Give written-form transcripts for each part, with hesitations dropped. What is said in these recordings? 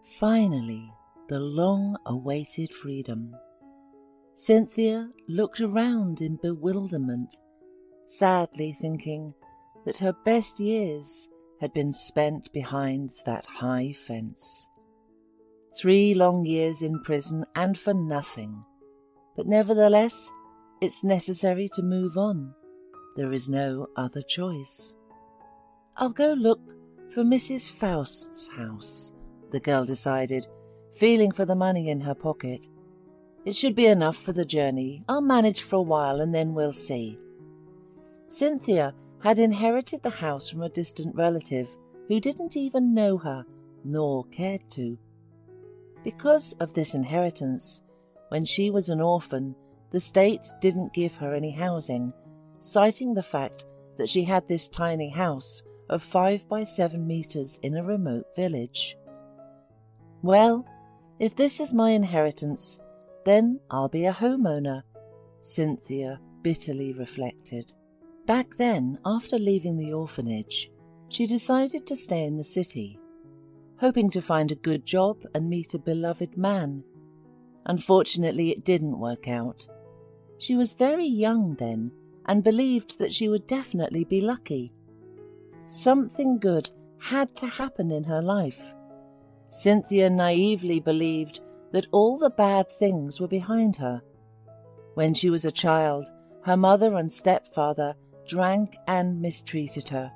Finally, the long-awaited freedom. Cynthia looked around in bewilderment, sadly thinking that her best years had been spent behind that high fence. 3 long years in prison and for nothing. But nevertheless, it's necessary to move on. There is no other choice. "I'll go look for Mrs. Faust's house," the girl decided, feeling for the money in her pocket. "It should be enough for the journey. I'll manage for a while and then we'll see." Cynthia had inherited the house from a distant relative who didn't even know her, nor cared to. Because of this inheritance, when she was an orphan, the state didn't give her any housing, citing the fact that she had this tiny house of 5 by 7 meters in a remote village. "Well, if this is my inheritance, then I'll be a homeowner," Cynthia bitterly reflected. Back then, after leaving the orphanage, she decided to stay in the city, hoping to find a good job and meet a beloved man. Unfortunately, it didn't work out. She was very young then and believed that she would definitely be lucky. Something good had to happen in her life. Cynthia naively believed that all the bad things were behind her. When she was a child, her mother and stepfather drank and mistreated her,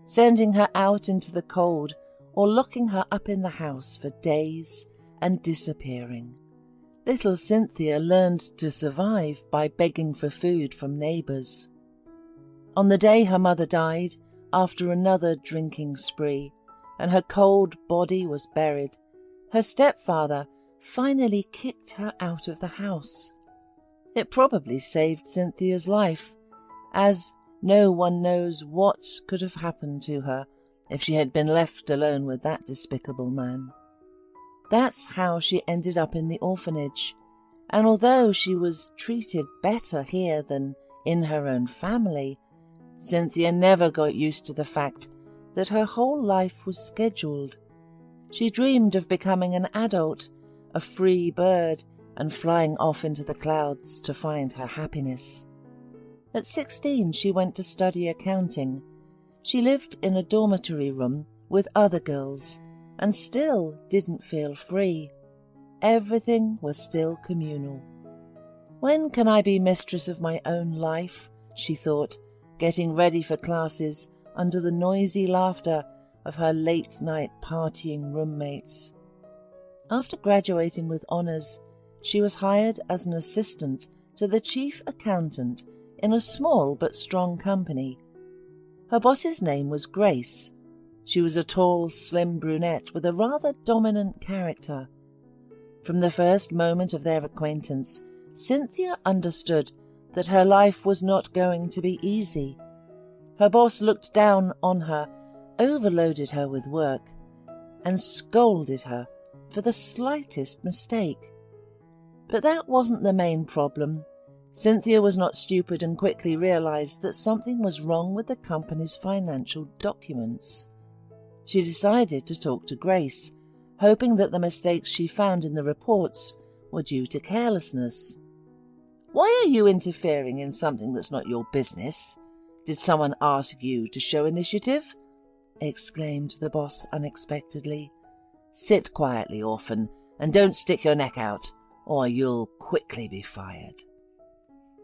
sending her out into the cold or locking her up in the house for days and disappearing. Little Cynthia learned to survive by begging for food from neighbours. On the day her mother died, after another drinking spree, and her cold body was buried, her stepfather finally kicked her out of the house. It probably saved Cynthia's life, as no one knows what could have happened to her if she had been left alone with that despicable man. That's how she ended up in the orphanage, and although she was treated better here than in her own family, Cynthia never got used to the fact that her whole life was scheduled. She dreamed of becoming an adult, a free bird, and flying off into the clouds to find her happiness. At 16, she went to study accounting. She lived in a dormitory room with other girls and still didn't feel free. Everything was still communal. "When can I be mistress of my own life?" she thought, getting ready for classes under the noisy laughter of her late-night partying roommates. After graduating with honours, she was hired as an assistant to the chief accountant in a small but strong company. Her boss's name was Grace. She was a tall, slim brunette with a rather dominant character. From the first moment of their acquaintance, Cynthia understood that her life was not going to be easy. Her boss looked down on her, overloaded her with work, and scolded her for the slightest mistake. But that wasn't the main problem. Cynthia was not stupid and quickly realized that something was wrong with the company's financial documents. She decided to talk to Grace, hoping that the mistakes she found in the reports were due to carelessness. "Why are you interfering in something that's not your business? Did someone ask you to show initiative?" exclaimed the boss unexpectedly. "Sit quietly, orphan, and don't stick your neck out, or you'll quickly be fired."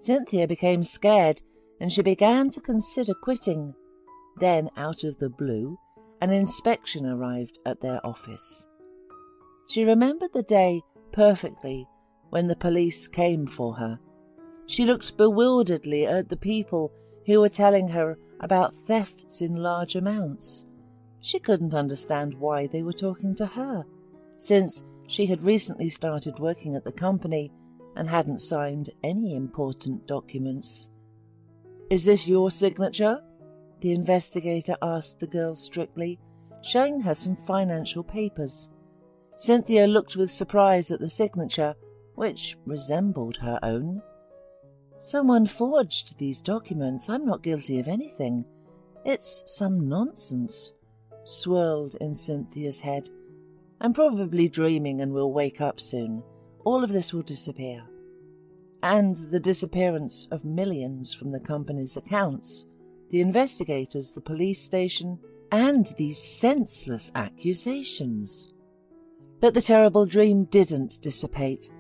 Cynthia became scared, and she began to consider quitting. Then, out of the blue, an inspection arrived at their office. She remembered the day perfectly when the police came for her. She looked bewilderedly at the people who were telling her about thefts in large amounts. She couldn't understand why they were talking to her, since she had recently started working at the company and hadn't signed any important documents. "Is this your signature?" the investigator asked the girl strictly, showing her some financial papers. Cynthia looked with surprise at the signature, which resembled her own. "Someone forged these documents. I'm not guilty of anything. It's some nonsense," swirled in Cynthia's head. I'm probably dreaming and will wake up soon. All of this will disappear. And the disappearance of millions from the company's accounts, the investigators, the police station, and these senseless accusations. But the terrible dream didn't dissipate.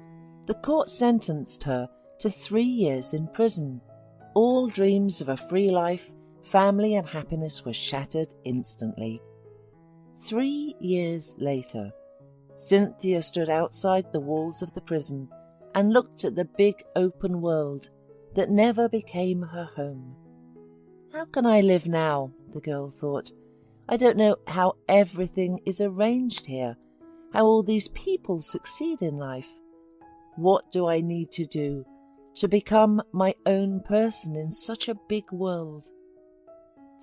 The court sentenced her to 3 years in prison. All dreams of a free life, family, and happiness were shattered instantly. 3 years later, Cynthia stood outside the walls of the prison and looked at the big open world that never became her home. How can I live now? The girl thought. I don't know how everything is arranged here, how all these people succeed in life. What do I need to do to become my own person in such a big world?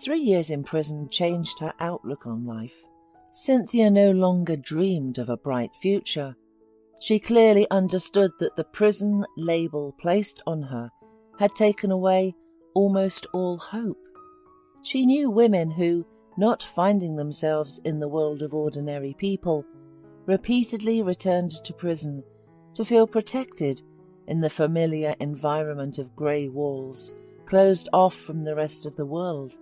3 years in prison changed her outlook on life. Cynthia no longer dreamed of a bright future. She clearly understood that the prison label placed on her had taken away almost all hope. She knew women who, not finding themselves in the world of ordinary people, repeatedly returned to prison to feel protected in the familiar environment of grey walls, closed off from the rest of the world.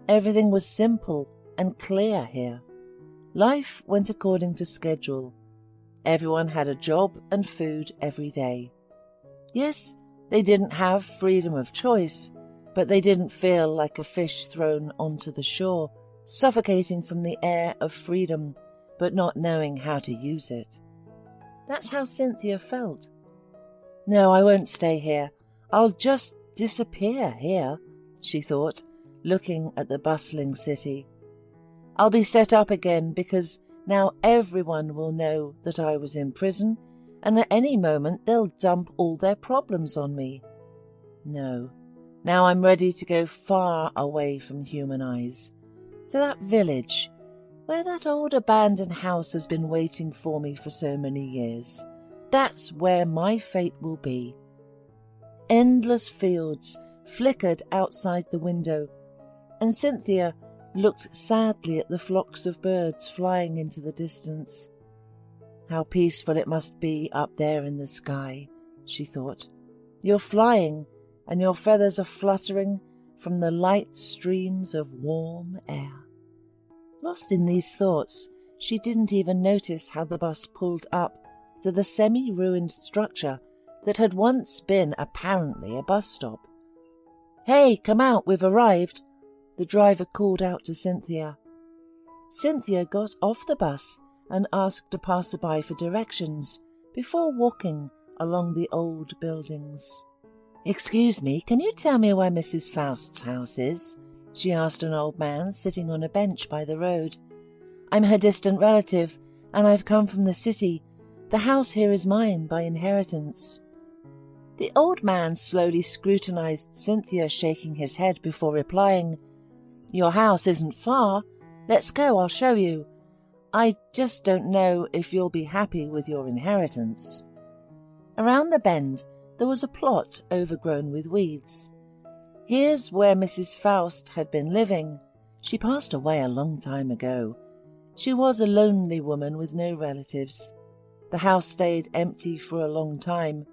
Everything was simple and clear here. Life went according to schedule. Everyone had a job and food every day. Yes, they didn't have freedom of choice, but they didn't feel like a fish thrown onto the shore, suffocating from the air of freedom, but not knowing how to use it. That's how Cynthia felt. No, I won't stay here. I'll just disappear here, she thought, looking at the bustling city. I'll be set up again because now everyone will know that I was in prison, and at any moment they'll dump all their problems on me. No, now I'm ready to go far away from human eyes, to that village where that old abandoned house has been waiting for me for so many years. That's where my fate will be. Endless fields flickered outside the window, and Cynthia looked sadly at the flocks of birds flying into the distance. How peaceful it must be up there in the sky, she thought. You're flying, and your feathers are fluttering from the light streams of warm air. Lost in these thoughts, she didn't even notice how the bus pulled up to the semi-ruined structure that had once been apparently a bus stop. Hey, come out, we've arrived, the driver called out to Cynthia. Cynthia got off the bus and asked a passerby for directions before walking along the old buildings. Excuse me, can you tell me where Mrs. Faust's house is? She asked an old man sitting on a bench by the road. I'm her distant relative, and I've come from the city. The house here is mine by inheritance. The old man slowly scrutinized Cynthia, shaking his head before replying, Your house isn't far. Let's go, I'll show you. I just don't know if you'll be happy with your inheritance. Around the bend, there was a plot overgrown with weeds. Here's where Mrs. Faust had been living. She passed away a long time ago. She was a lonely woman with no relatives. The house stayed empty for a long time,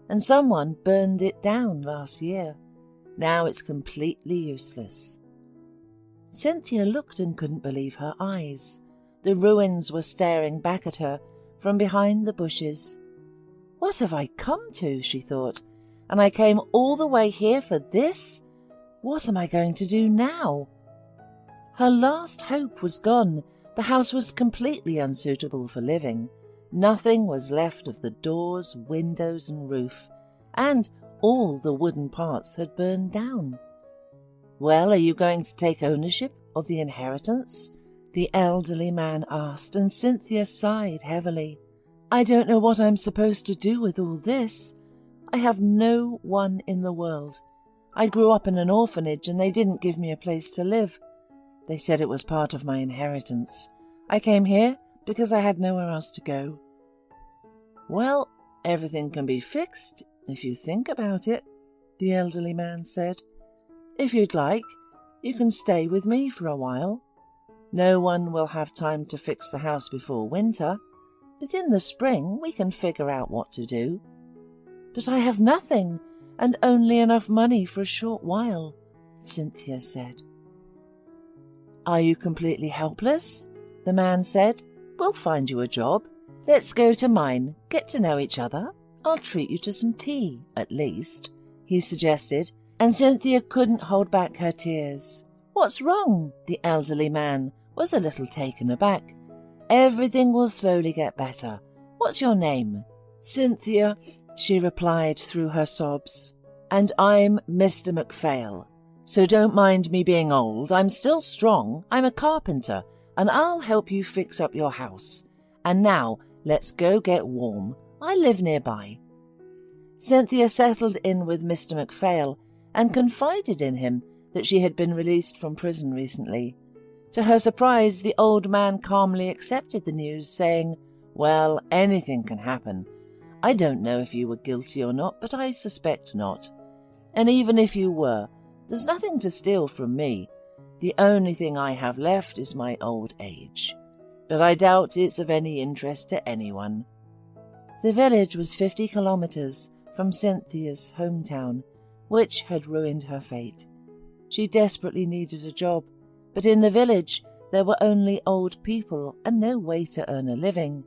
and someone burned it down last year. Now it's completely useless. Cynthia looked and couldn't believe her eyes. The ruins were staring back at her from behind the bushes. What have I come to, she thought, and I came all the way here for this? What am I going to do now? Her last hope was gone. The house was completely unsuitable for living. Nothing was left of the doors, windows, and roof, and all the wooden parts had burned down. Well, are you going to take ownership of the inheritance? The elderly man asked, and Cynthia sighed heavily. I don't know what I'm supposed to do with all this. I have no one in the world. I grew up in an orphanage and they didn't give me a place to live. They said it was part of my inheritance. I came here because I had nowhere else to go. Well, everything can be fixed if you think about it, the elderly man said. If you'd like, you can stay with me for a while. No one will have time to fix the house before winter, but in the spring we can figure out what to do." "But I have nothing, and only enough money for a short while," Cynthia said. "Are you completely helpless?" the man said. "We'll find you a job. Let's go to mine, get to know each other. I'll treat you to some tea, at least," he suggested, and Cynthia couldn't hold back her tears. "What's wrong?" The elderly man was a little taken aback. "Everything will slowly get better. What's your name?" "Cynthia," she replied through her sobs. "And I'm Mr. MacPhail. So don't mind me being old. I'm still strong. I'm a carpenter, and I'll help you fix up your house. And now let's go get warm. I live nearby." Cynthia settled in with Mr. MacPhail and confided in him that she had been released from prison recently. To her surprise, the old man calmly accepted the news, saying, "Well, anything can happen. I don't know if you were guilty or not, but I suspect not. And even if you were, there's nothing to steal from me. The only thing I have left is my old age. But I doubt it's of any interest to anyone." The village was 50 kilometers from Cynthia's hometown, which had ruined her fate. She desperately needed a job, but in the village there were only old people and no way to earn a living.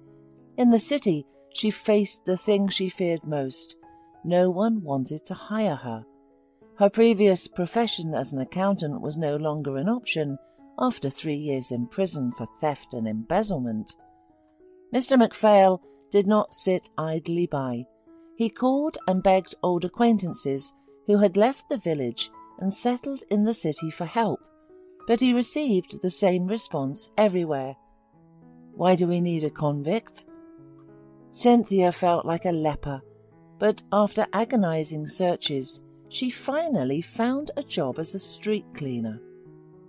In the city, she faced the thing she feared most. No one wanted to hire her. Her previous profession as an accountant was no longer an option after 3 years in prison for theft and embezzlement. Mr. MacPhail did not sit idly by. He called and begged old acquaintances who had left the village and settled in the city for help, but he received the same response everywhere. "Why do we need a convict?" Cynthia felt like a leper, but after agonizing searches, she finally found a job as a street cleaner.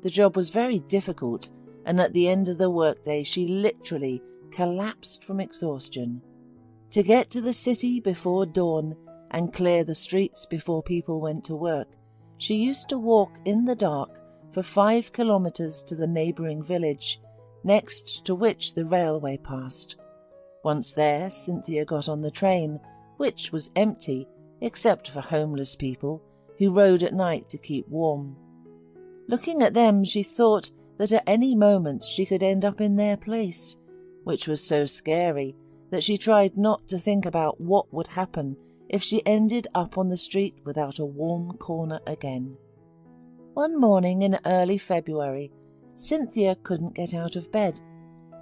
The job was very difficult, and at the end of the workday she literally collapsed from exhaustion. To get to the city before dawn and clear the streets before people went to work, she used to walk in the dark for 5 kilometers to the neighboring village, next to which the railway passed. Once there, Cynthia got on the train, which was empty except for homeless people who rode at night to keep warm. Looking at them, she thought that at any moment she could end up in their place, which was so scary that she tried not to think about what would happen if she ended up on the street without a warm corner again. One morning in early February, Cynthia couldn't get out of bed.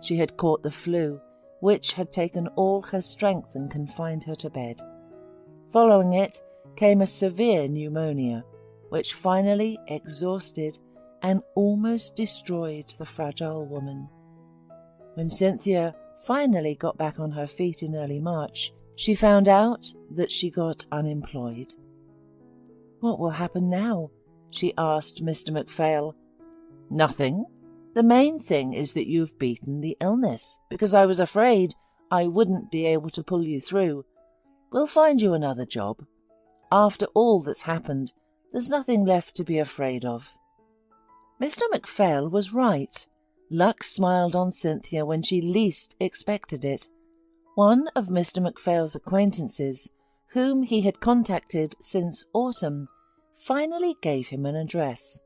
She had caught the flu, which had taken all her strength and confined her to bed. Following it came a severe pneumonia, which finally exhausted and almost destroyed the fragile woman. When Cynthia finally got back on her feet in early March, she found out that she got unemployed. "What will happen now?" she asked Mr. MacPhail. "Nothing. The main thing is that you've beaten the illness, because I was afraid I wouldn't be able to pull you through. We'll find you another job. After all that's happened, there's nothing left to be afraid of." Mr. MacPhail was right. Luck smiled on Cynthia when she least expected it. One of Mr. MacPhail's acquaintances, whom he had contacted since autumn, finally gave him an address.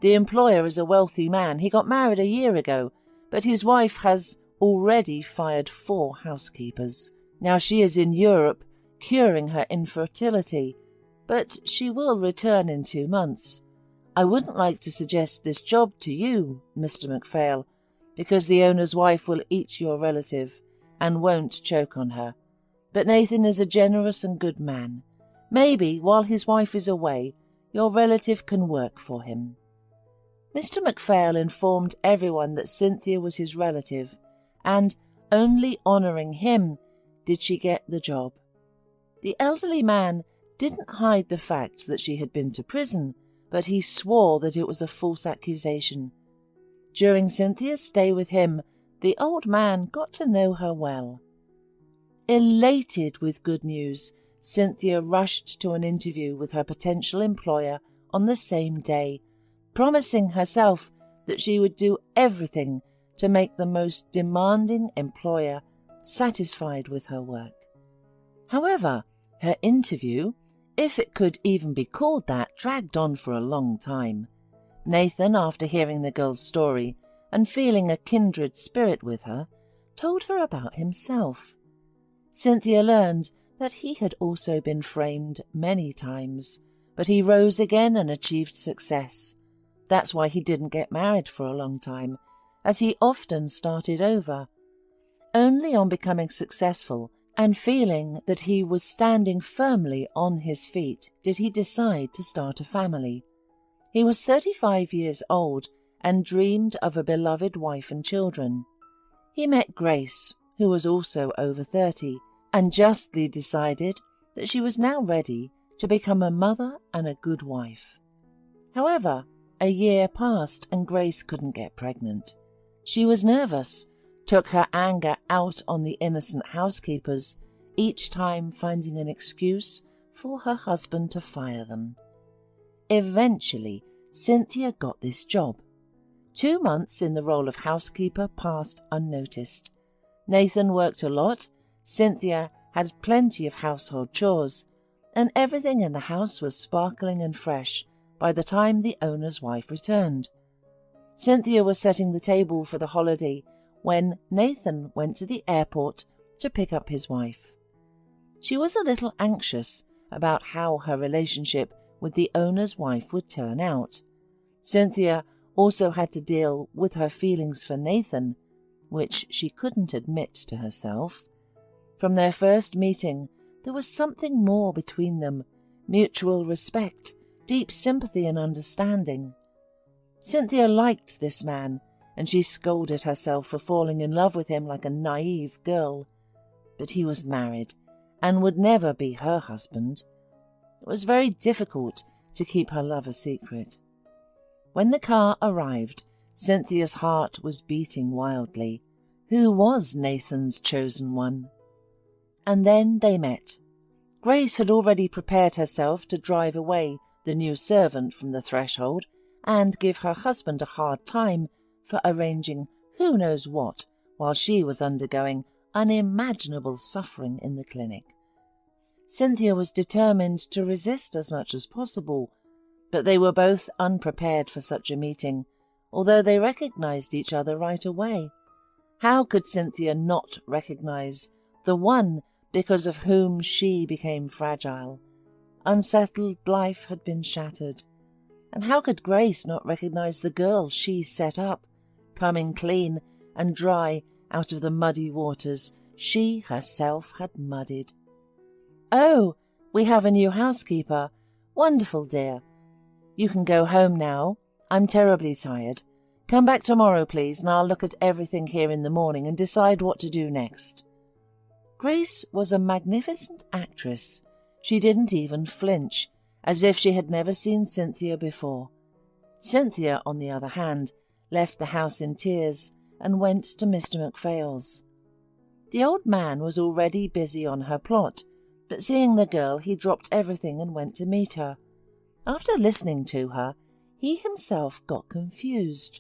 The employer is a wealthy man. He got married a year ago, but his wife has already fired 4 housekeepers. Now she is in Europe, curing her infertility, but she will return in 2 months. I wouldn't like to suggest this job to you, Mr. MacPhail, because the owner's wife will eat your relative and won't choke on her. But Nathan is a generous and good man. Maybe, while his wife is away, your relative can work for him. Mr. MacPhail informed everyone that Cynthia was his relative, and only honouring him did she get the job. The elderly man didn't hide the fact that she had been to prison, but he swore that it was a false accusation. During Cynthia's stay with him, the old man got to know her well. Elated with good news, Cynthia rushed to an interview with her potential employer on the same day, promising herself that she would do everything to make the most demanding employer satisfied with her work. However, her interview, if it could even be called that, dragged on for a long time. Nathan, after hearing the girl's story and feeling a kindred spirit with her, told her about himself. Cynthia learned that he had also been framed many times, but he rose again and achieved success. That's why he didn't get married for a long time, as he often started over. Only on becoming successful and feeling that he was standing firmly on his feet did he decide to start a family. He was 35 years old and dreamed of a beloved wife and children. He met Grace, who was also over 30, and justly decided that she was now ready to become a mother and a good wife. However, a year passed and Grace couldn't get pregnant. She was nervous, took her anger out on the innocent housekeepers, each time finding an excuse for her husband to fire them. Eventually, Cynthia got this job. 2 months in the role of housekeeper passed unnoticed. Nathan worked a lot, Cynthia had plenty of household chores, and everything in the house was sparkling and fresh by the time the owner's wife returned. Cynthia was setting the table for the holiday when Nathan went to the airport to pick up his wife. She was a little anxious about how her relationship with the owner's wife would turn out. Cynthia also had to deal with her feelings for Nathan, which she couldn't admit to herself. From their first meeting, there was something more between them, mutual respect, deep sympathy and understanding. Cynthia liked this man, and she scolded herself for falling in love with him like a naive girl. But he was married, and would never be her husband. It was very difficult to keep her love a secret. When the car arrived, Cynthia's heart was beating wildly. Who was Nathan's chosen one? And then they met. Grace had already prepared herself to drive away the new servant from the threshold and give her husband a hard time for arranging who knows what while she was undergoing unimaginable suffering in the clinic. Cynthia was determined to resist as much as possible, but they were both unprepared for such a meeting, although they recognized each other right away. How could Cynthia not recognize the one because of whom she became fragile? Unsettled life had been shattered. And how could Grace not recognize the girl she set up, coming clean and dry out of the muddy waters she herself had muddied? "Oh, we have a new housekeeper. Wonderful, dear. You can go home now. I'm terribly tired. Come back tomorrow, please, and I'll look at everything here in the morning and decide what to do next." Grace was a magnificent actress. She didn't even flinch, as if she had never seen Cynthia before. Cynthia, on the other hand, left the house in tears and went to Mr. MacPhail's. The old man was already busy on her plot, but seeing the girl, he dropped everything and went to meet her. After listening to her, he himself got confused.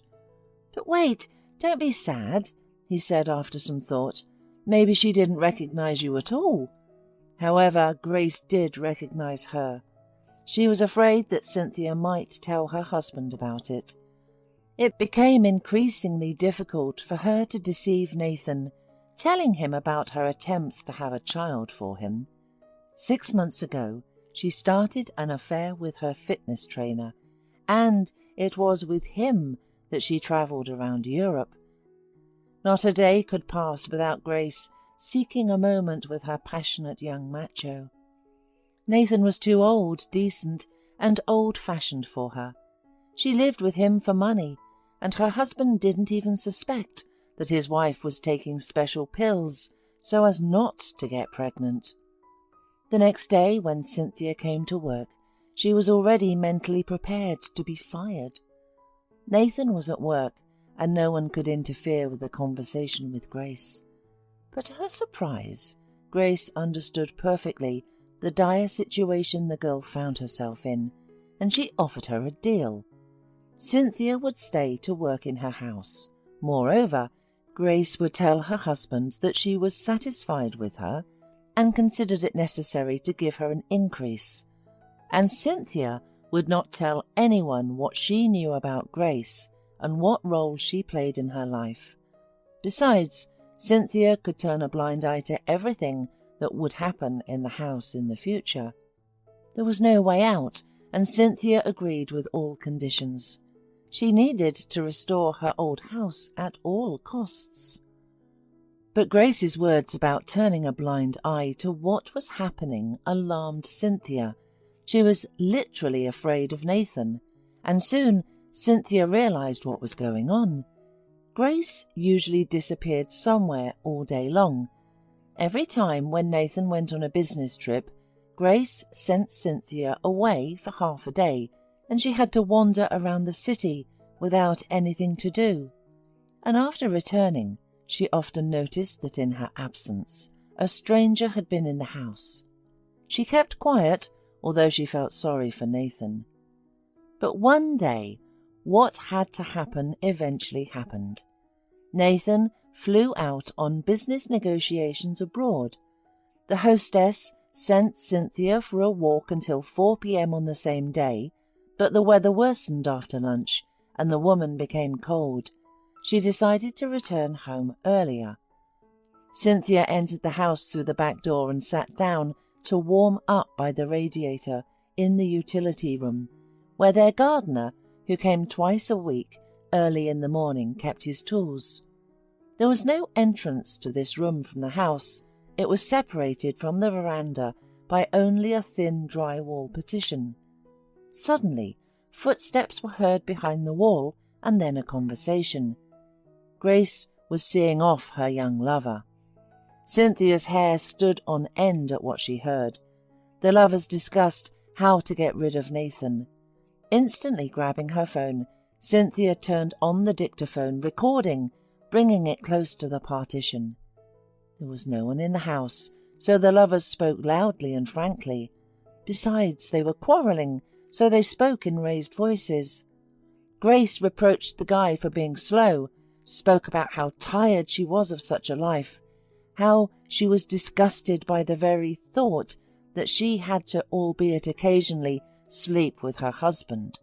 "But wait, don't be sad," he said after some thought. "Maybe she didn't recognize you at all." However, Grace did recognize her. She was afraid that Cynthia might tell her husband about it. It became increasingly difficult for her to deceive Nathan, telling him about her attempts to have a child for him. 6 months ago, she started an affair with her fitness trainer, and it was with him that she travelled around Europe. Not a day could pass without Grace seeking a moment with her passionate young macho. Nathan was too old, decent, and old-fashioned for her. She lived with him for money, and her husband didn't even suspect that his wife was taking special pills so as not to get pregnant. The next day, when Cynthia came to work, she was already mentally prepared to be fired. Nathan was at work, and no one could interfere with the conversation with Grace. But to her surprise, Grace understood perfectly the dire situation the girl found herself in, and she offered her a deal. Cynthia would stay to work in her house. Moreover, Grace would tell her husband that she was satisfied with her and considered it necessary to give her an increase. And Cynthia would not tell anyone what she knew about Grace and what role she played in her life. Besides, Cynthia could turn a blind eye to everything that would happen in the house in the future. There was no way out, and Cynthia agreed with all conditions. She needed to restore her old house at all costs. But Grace's words about turning a blind eye to what was happening alarmed Cynthia. She was literally afraid of Nathan, and soon Cynthia realized what was going on. Grace usually disappeared somewhere all day long. Every time when Nathan went on a business trip, Grace sent Cynthia away for half a day, and she had to wander around the city without anything to do. And after returning, she often noticed that in her absence, a stranger had been in the house. She kept quiet, although she felt sorry for Nathan. But one day, what had to happen eventually happened. Nathan flew out on business negotiations abroad. The hostess sent Cynthia for a walk until 4 p.m. on the same day, but the weather worsened after lunch, and the woman became cold. She decided to return home earlier. Cynthia entered the house through the back door and sat down to warm up by the radiator in the utility room, where their gardener, who came twice a week early in the morning, kept his tools. There was no entrance to this room from the house. It was separated from the veranda by only a thin drywall partition. Suddenly, footsteps were heard behind the wall, and then a conversation. Grace was seeing off her young lover. Cynthia's hair stood on end at what she heard. The lovers discussed how to get rid of Nathan. Instantly grabbing her phone, Cynthia turned on the dictaphone, recording, bringing it close to the partition. There was no one in the house, so the lovers spoke loudly and frankly. Besides, they were quarrelling, so they spoke in raised voices. Grace reproached the guy for being slow, spoke about how tired she was of such a life, how she was disgusted by the very thought that she had to, albeit occasionally, sleep with her husband,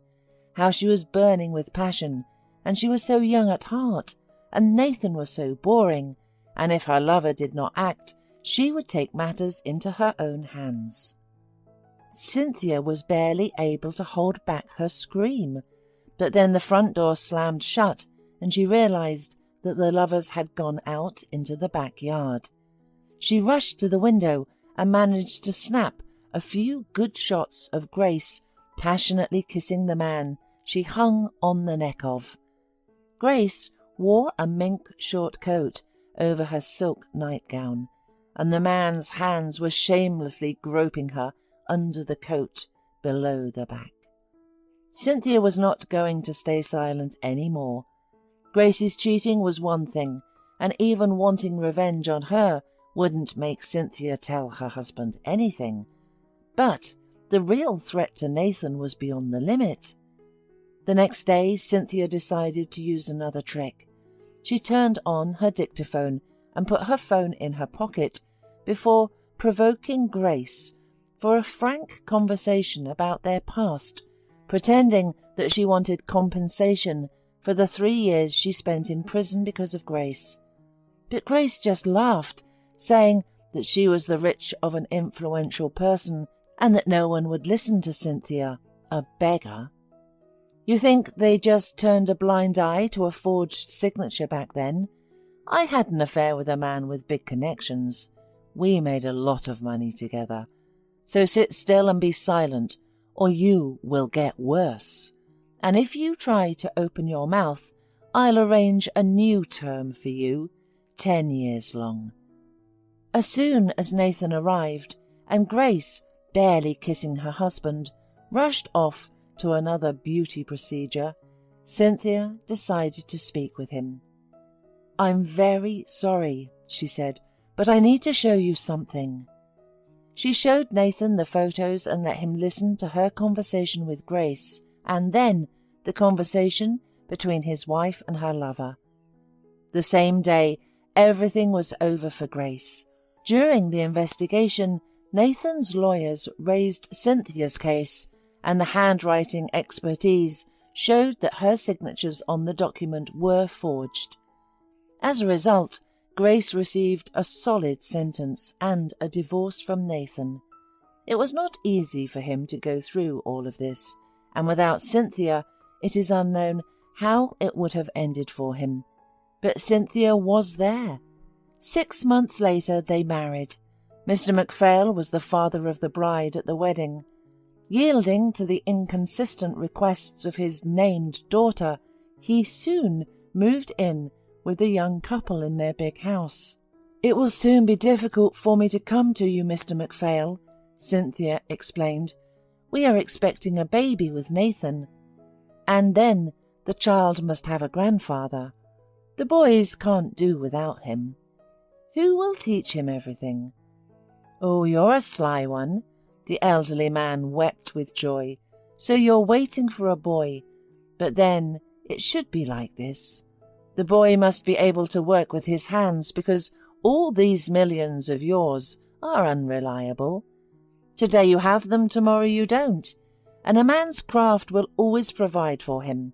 how she was burning with passion, and she was so young at heart, and Nathan was so boring, and if her lover did not act, she would take matters into her own hands. Cynthia was barely able to hold back her scream, but then the front door slammed shut, and she realized that the lovers had gone out into the backyard. She rushed to the window and managed to snap a few good shots of Grace passionately kissing the man she hung on the neck of. Grace wore a mink short coat over her silk nightgown, and the man's hands were shamelessly groping her under the coat below the back. Cynthia was not going to stay silent any more. Grace's cheating was one thing, and even wanting revenge on her wouldn't make Cynthia tell her husband anything. But the real threat to Nathan was beyond the limit. The next day, Cynthia decided to use another trick. She turned on her dictaphone and put her phone in her pocket before provoking Grace for a frank conversation about their past, pretending that she wanted compensation for the 3 years she spent in prison because of Grace. But Grace just laughed, saying that she was the rich of an influential person and that no one would listen to Cynthia, a beggar. You think they just turned a blind eye to a forged signature back then? I had an affair with a man with big connections. We made a lot of money together. So sit still and be silent, or you will get worse. And if you try to open your mouth, I'll arrange a new term for you, 10 years long. As soon as Nathan arrived, and Grace, barely kissing her husband, rushed off to another beauty procedure, Cynthia decided to speak with him. "I'm very sorry," she said, "but I need to show you something." She showed Nathan the photos and let him listen to her conversation with Grace, and then the conversation between his wife and her lover. The same day, everything was over for Grace. During the investigation, Nathan's lawyers raised Cynthia's case, and the handwriting expertise showed that her signatures on the document were forged. As a result, Grace received a solid sentence and a divorce from Nathan. It was not easy for him to go through all of this, and without Cynthia, it is unknown how it would have ended for him. But Cynthia was there. 6 months later they married. Mr. MacPhail was the father of the bride at the wedding. Yielding to the inconsistent requests of his named daughter, he soon moved in with the young couple in their big house. "It will soon be difficult for me to come to you, Mr. MacPhail," Cynthia explained. "We are expecting a baby with Nathan. And then the child must have a grandfather. The boys can't do without him. Who will teach him everything?" "Oh, you're a sly one." The elderly man wept with joy. "So you're waiting for a boy. But then it should be like this. The boy must be able to work with his hands because all these millions of yours are unreliable. Today you have them, tomorrow you don't, and a man's craft will always provide for him.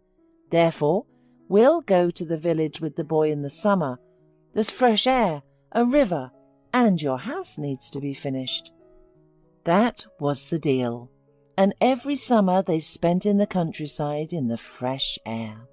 Therefore, we'll go to the village with the boy in the summer. There's fresh air, a river, and your house needs to be finished." That was the deal, and every summer they spent in the countryside in the fresh air.